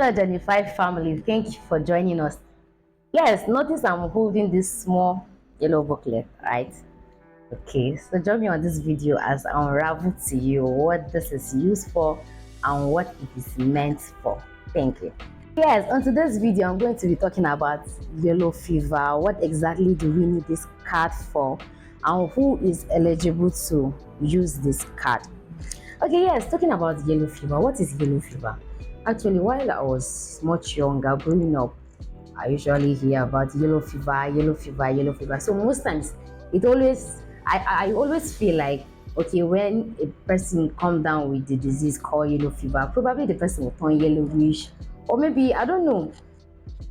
Hello, Jennifer family. Thank you for joining us. Yes, notice I'm holding this small yellow booklet, right? Okay, so join me on this video as I unravel to you what this is used for and what it is meant for. Thank you. Yes, on today's video, I'm going to be talking about yellow fever. What exactly do we need this card for? And who is eligible to use this card? Okay, yes, talking about yellow fever. What is yellow fever? Actually, while I was much younger, growing up, I usually hear about yellow fever, yellow fever, yellow fever. So most times, I always feel like, okay, when a person come down with the disease called yellow fever, probably the person will turn yellowish, or maybe I don't know,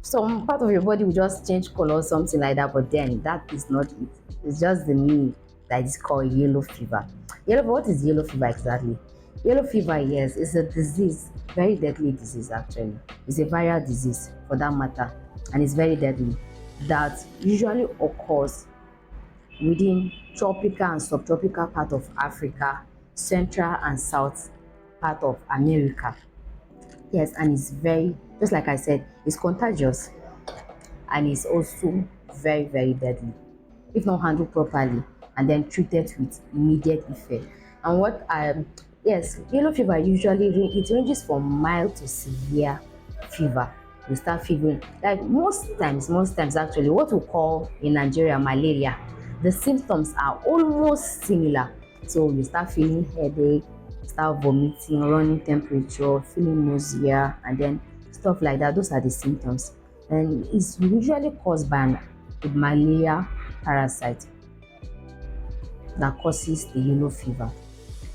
some part of your body will just change color or something like that. But then that is not it. It's just the name that is called yellow fever. What is yellow fever exactly? Yellow fever, yes, is a disease, very deadly disease actually. It's a viral disease for that matter, and it's very deadly. That usually occurs within tropical and subtropical part of Africa, Central and South part of America. Yes, and it's very, just like I said, it's contagious and it's also very, very deadly if not handled properly and then treated with immediate effect. And yes, yellow fever usually it ranges from mild to severe fever. You start fevering like most times actually what we call in Nigeria malaria. The symptoms are almost similar. So you start feeling headache, start vomiting, running temperature, feeling nausea, and then stuff like that. Those are the symptoms, and it's usually caused by a malaria parasite that causes the yellow fever.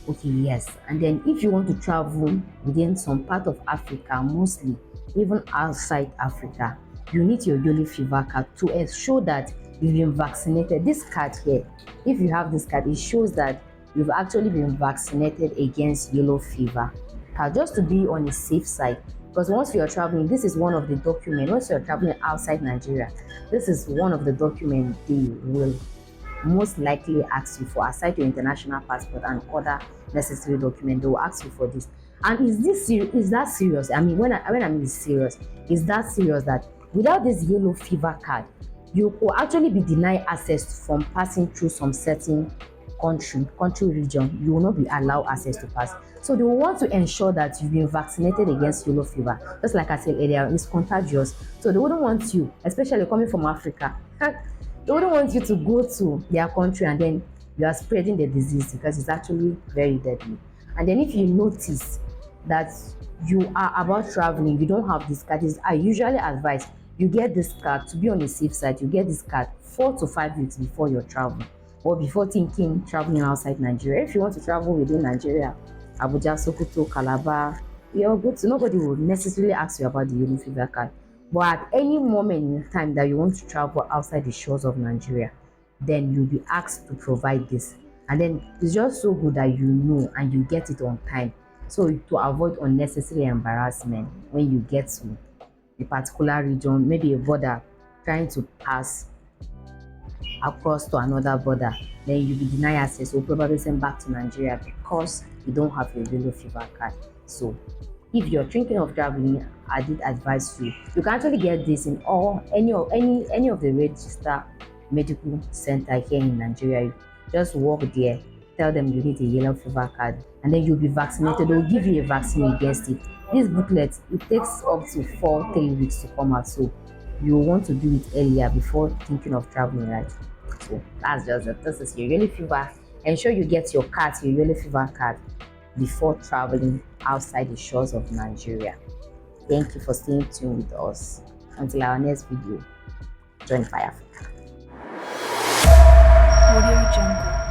Okay, yes, and then if you want to travel within some part of Africa, mostly even outside Africa, you need your yellow fever card to ensure that you've been vaccinated. This card here, if you have this card, it shows that you've actually been vaccinated against yellow fever, just to be on the safe side. Because once you're traveling, this is one of the documents. Once you're traveling outside Nigeria, this is one of the documents they will most likely ask you for, aside your international passport and other necessary documents. They will ask you for this. And is that serious? I mean, when I mean serious, is that serious that without this yellow fever card, you will actually be denied access from passing through some certain country region. You will not be allowed access to pass. So they will want to ensure that you've been vaccinated against yellow fever. Just like I said earlier, it's contagious. So they wouldn't want you, especially coming from Africa, they wouldn't want you to go to their country and then you are spreading the disease because it's actually very deadly. And then if you notice that you are about traveling, you don't have this card, I usually advise you get this card to be on the safe side. You get this card 4 to 5 weeks before your travel or before thinking traveling outside Nigeria. If you want to travel within Nigeria, Abuja, Sokoto, Calabar, you're good to, nobody will necessarily ask you about the yellow fever card. But at any moment in time that you want to travel outside the shores of Nigeria, then you'll be asked to provide this. And then it's just so good that you know and you get it on time. So to avoid unnecessary embarrassment when you get to a particular region, maybe a border, trying to pass across to another border, then you'll be denied access or probably sent back to Nigeria because you don't have your yellow fever card. So if you're thinking of traveling, I did advise you. You can actually get this in any of the registered medical center here in Nigeria. You just walk there, tell them you need a yellow fever card, and then you'll be vaccinated. They'll give you a vaccine against it. This booklet, it takes up to 3 weeks to come out, so you want to do it earlier before thinking of traveling, right? So that's just it. This is your yellow fever. Ensure you get your card, your yellow fever card, before traveling outside the shores of Nigeria. Thank you for staying tuned with us. Until our next video, join Fire Africa. Audio Jungle.